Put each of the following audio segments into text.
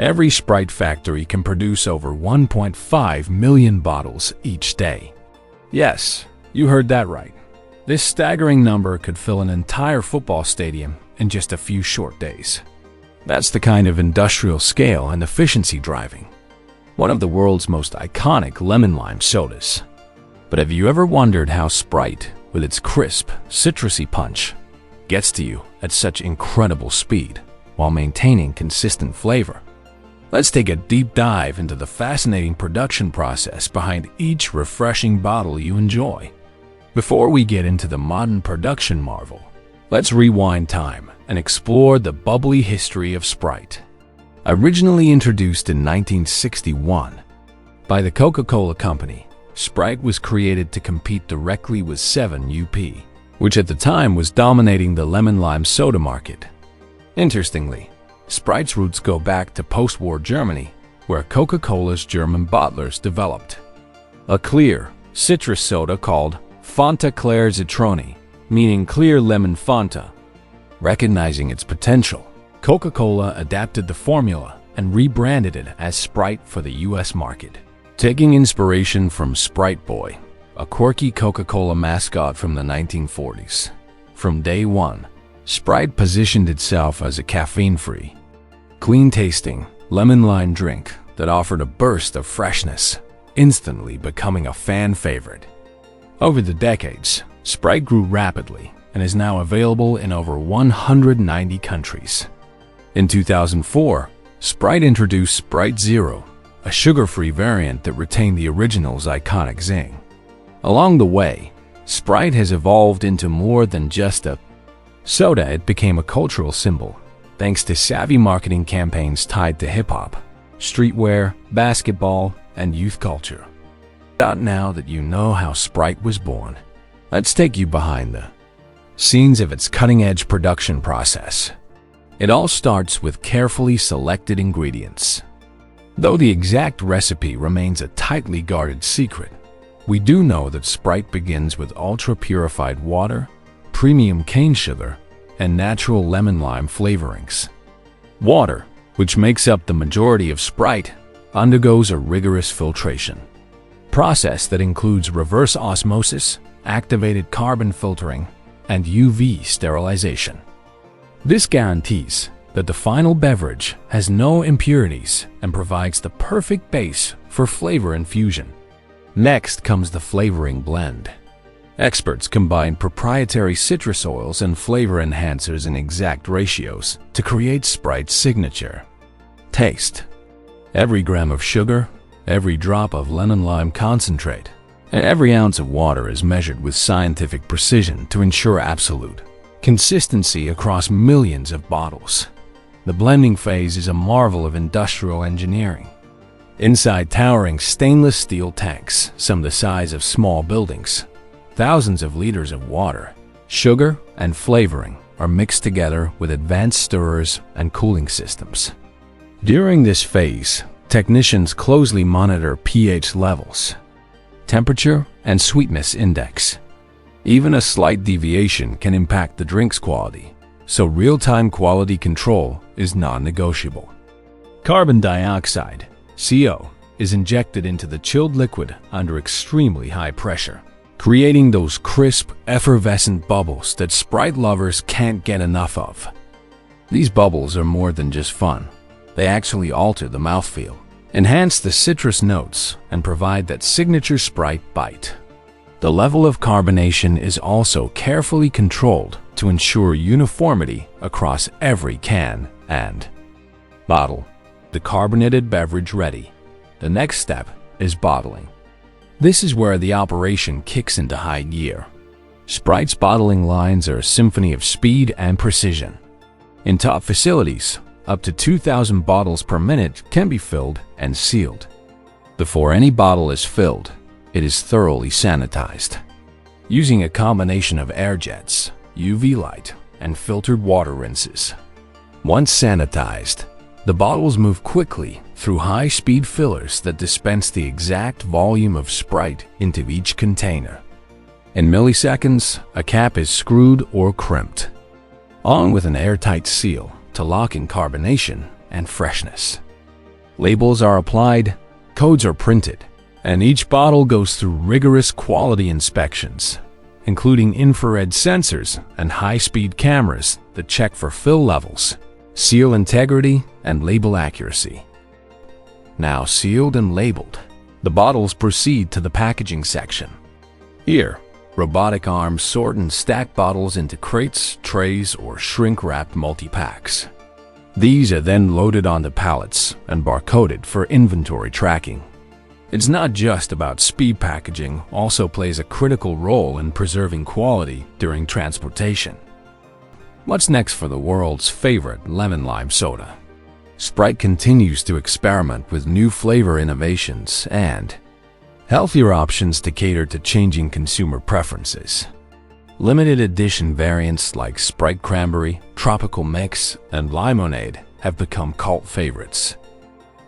Every Sprite factory can produce over 1.5 million bottles each day. Yes, you heard that right. This staggering number could fill an entire football stadium in just a few short days. That's the kind of industrial scale and efficiency driving one of the world's most iconic lemon-lime sodas. But have you ever wondered how Sprite, with its crisp, citrusy punch, gets to you at such incredible speed while maintaining consistent flavor? Let's take a deep dive into the fascinating production process behind each refreshing bottle you enjoy. Before we get into the modern production marvel, let's rewind time and explore the bubbly history of Sprite. Originally introduced in 1961 by the Coca-Cola Company, Sprite was created to compete directly with 7UP, which at the time was dominating the lemon-lime soda market. Interestingly, Sprite's roots go back to post-war Germany, where Coca-Cola's German bottlers developed a clear, citrus soda called Fanta Clare Zitrone, meaning clear lemon Fanta. Recognizing its potential, Coca-Cola adapted the formula and rebranded it as Sprite for the US market. Taking inspiration from Sprite Boy, a quirky Coca-Cola mascot from the 1940s. From day one, Sprite positioned itself as a caffeine-free, clean-tasting, lemon-lime drink that offered a burst of freshness, instantly becoming a fan favorite. Over the decades, Sprite grew rapidly and is now available in over 190 countries. In 2004, Sprite introduced Sprite Zero, a sugar-free variant that retained the original's iconic zing. Along the way, Sprite has evolved into more than just a soda. It became a cultural symbol, thanks to savvy marketing campaigns tied to hip-hop, streetwear, basketball, and youth culture. Now that you know how Sprite was born, let's take you behind the scenes of its cutting-edge production process. It all starts with carefully selected ingredients. Though the exact recipe remains a tightly guarded secret, we do know that Sprite begins with ultra-purified water, premium cane sugar, and natural lemon-lime flavorings. Water, which makes up the majority of Sprite, undergoes a rigorous filtration process that includes reverse osmosis, activated carbon filtering, and UV sterilization. This guarantees that the final beverage has no impurities and provides the perfect base for flavor infusion. Next comes the flavoring blend. Experts combine proprietary citrus oils and flavor enhancers in exact ratios to create Sprite's signature taste. Every gram of sugar, every drop of lemon-lime concentrate, and every ounce of water is measured with scientific precision to ensure absolute consistency across millions of bottles. The blending phase is a marvel of industrial engineering. Inside towering stainless steel tanks, some the size of small buildings, thousands of liters of water, sugar, and flavoring are mixed together with advanced stirrers and cooling systems. During this phase, technicians closely monitor pH levels, temperature, and sweetness index. Even a slight deviation can impact the drink's quality, so real-time quality control is non-negotiable. Carbon dioxide, CO, is injected into the chilled liquid under extremely high pressure, creating those crisp, effervescent bubbles that Sprite lovers can't get enough of. These bubbles are more than just fun. They actually alter the mouthfeel, enhance the citrus notes, and provide that signature Sprite bite. The level of carbonation is also carefully controlled to ensure uniformity across every can and bottle. The carbonated beverage ready. The next step is bottling. This is where the operation kicks into high gear. Sprite's bottling lines are a symphony of speed and precision. In top facilities, up to 2,000 bottles per minute can be filled and sealed. Before any bottle is filled, it is thoroughly sanitized, using a combination of air jets, UV light, and filtered water rinses. Once sanitized, the bottles move quickly through high-speed fillers that dispense the exact volume of Sprite into each container. In milliseconds, a cap is screwed or crimped, on with an airtight seal to lock in carbonation and freshness. Labels are applied, codes are printed, and each bottle goes through rigorous quality inspections, including infrared sensors and high-speed cameras that check for fill levels, seal integrity, and label accuracy. Now sealed and labeled, the bottles proceed to the packaging section. Here, robotic arms sort and stack bottles into crates, trays, or shrink-wrapped multi-packs. These are then loaded onto pallets and barcoded for inventory tracking. It's not just about speed. Packaging also plays a critical role in preserving quality during transportation. What's next for the world's favorite lemon lime soda? Sprite continues to experiment with new flavor innovations and healthier options to cater to changing consumer preferences. Limited edition variants like Sprite Cranberry, Tropical Mix, and Limonade have become cult favorites.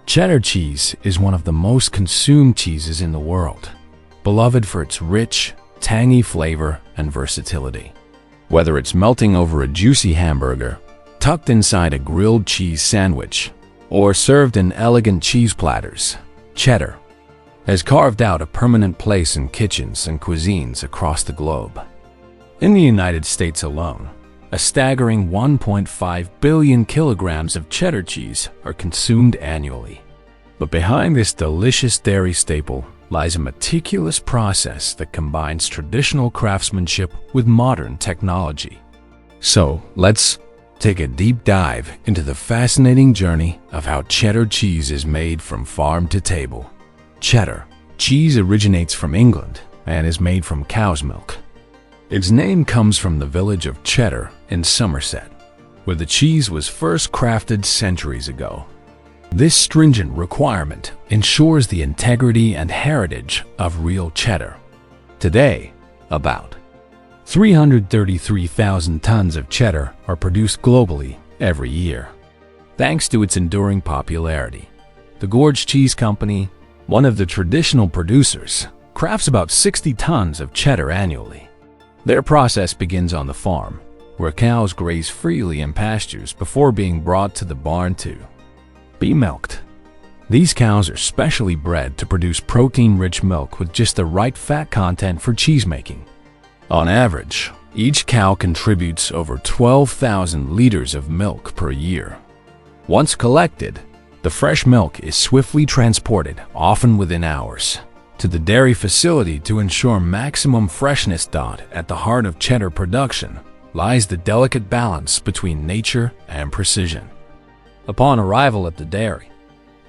Cheddar cheese is one of the most consumed cheeses in the world, beloved for its rich, tangy flavor and versatility. Whether it's melting over a juicy hamburger, tucked inside a grilled cheese sandwich, or served in elegant cheese platters, cheddar has carved out a permanent place in kitchens and cuisines across the globe. In the United States alone, a staggering 1.5 billion kilograms of cheddar cheese are consumed annually. But behind this delicious dairy staple lies a meticulous process that combines traditional craftsmanship with modern technology. So, let's take a deep dive into the fascinating journey of how cheddar cheese is made from farm to table. Cheddar cheese originates from England and is made from cow's milk. Its name comes from the village of Cheddar in Somerset, where the cheese was first crafted centuries ago. This stringent requirement ensures the integrity and heritage of real cheddar. Today, about 333,000 tons of cheddar are produced globally every year. Thanks to its enduring popularity, the Gorge Cheese Company, one of the traditional producers, crafts about 60 tons of cheddar annually. Their process begins on the farm, where cows graze freely in pastures before being brought to the barn to be milked. These cows are specially bred to produce protein-rich milk with just the right fat content for cheese making. On average, each cow contributes over 12,000 liters of milk per year. Once collected, the fresh milk is swiftly transported, often within hours, to the dairy facility to ensure maximum freshness. At the heart of cheddar production lies the delicate balance between nature and precision. Upon arrival at the dairy,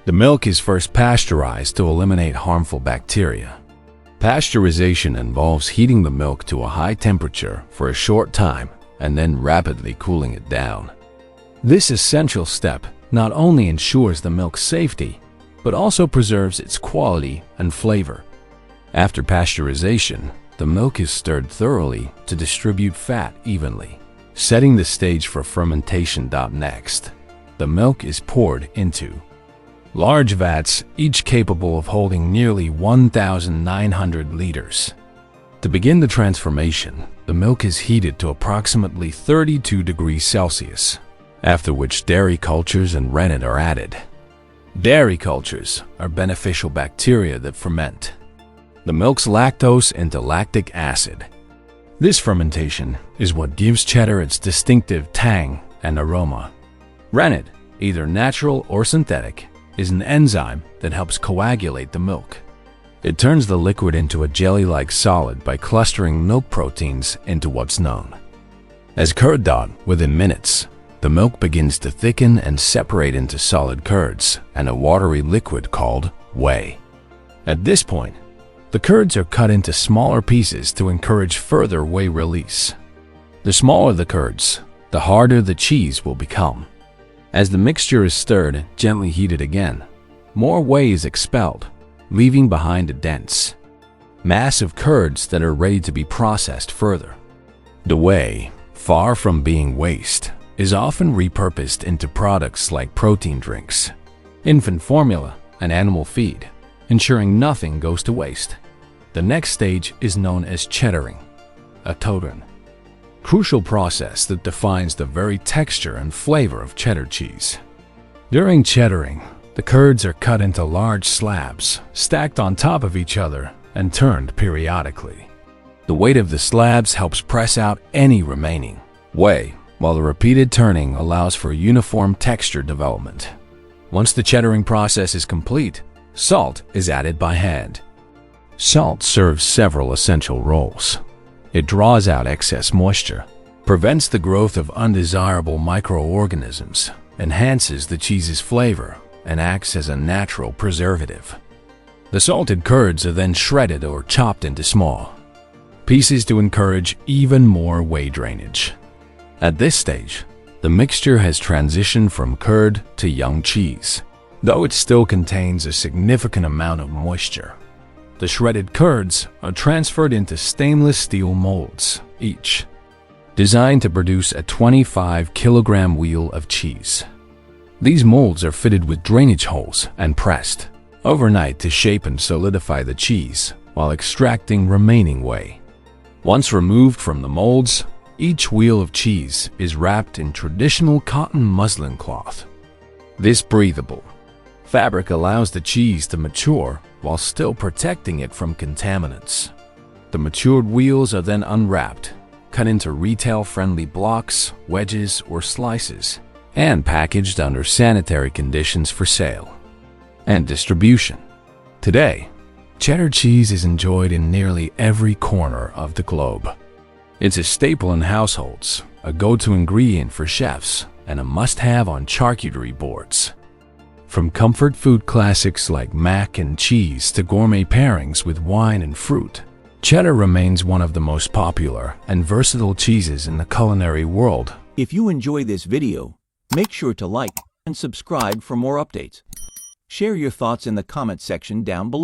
the milk is first pasteurized to eliminate harmful bacteria. Pasteurization involves heating the milk to a high temperature for a short time and then rapidly cooling it down. This essential step not only ensures the milk's safety, but also preserves its quality and flavor. After pasteurization, the milk is stirred thoroughly to distribute fat evenly, setting the stage for fermentation. Next, the milk is poured into large vats, each capable of holding nearly 1,900 liters. To begin the transformation, the milk is heated to approximately 32 degrees Celsius, after which dairy cultures and rennet are added. Dairy cultures are beneficial bacteria that ferment the milk's lactose into lactic acid. This fermentation is what gives cheddar its distinctive tang and aroma. Rennet, either natural or synthetic, is an enzyme that helps coagulate the milk. It turns the liquid into a jelly-like solid by clustering milk proteins into what's known as curd. Within minutes, the milk begins to thicken and separate into solid curds and a watery liquid called whey. At this point, the curds are cut into smaller pieces to encourage further whey release. The smaller the curds, the harder the cheese will become. As the mixture is stirred and gently heated again, more whey is expelled, leaving behind a dense mass of curds that are ready to be processed further. The whey, far from being waste, is often repurposed into products like protein drinks, infant formula, and animal feed, ensuring nothing goes to waste. The next stage is known as cheddaring, a crucial process that defines the very texture and flavor of cheddar cheese. During cheddaring, The curds are cut into large slabs, stacked on top of each other, and turned periodically. The weight of the slabs helps press out any remaining whey, while the repeated turning allows for uniform texture development. Once the cheddaring process is complete, salt is added by hand. Salt serves several essential roles. It draws out excess moisture, prevents the growth of undesirable microorganisms, enhances the cheese's flavor, and acts as a natural preservative. The salted curds are then shredded or chopped into small pieces to encourage even more whey drainage. At this stage, the mixture has transitioned from curd to young cheese, though it still contains a significant amount of moisture. The shredded curds are transferred into stainless steel molds, each designed to produce a 25-kilogram wheel of cheese. These molds are fitted with drainage holes and pressed overnight to shape and solidify the cheese while extracting remaining whey. Once removed from the molds, each wheel of cheese is wrapped in traditional cotton muslin cloth. This breathable fabric allows the cheese to mature while still protecting it from contaminants. The matured wheels are then unwrapped, cut into retail-friendly blocks, wedges, or slices, and packaged under sanitary conditions for sale and distribution. Today, cheddar cheese is enjoyed in nearly every corner of the globe. It's a staple in households, a go-to ingredient for chefs, and a must-have on charcuterie boards. From comfort food classics like mac and cheese to gourmet pairings with wine and fruit, cheddar remains one of the most popular and versatile cheeses in the culinary world. If you enjoy this video, make sure to like and subscribe for more updates. Share your thoughts in the comment section down below.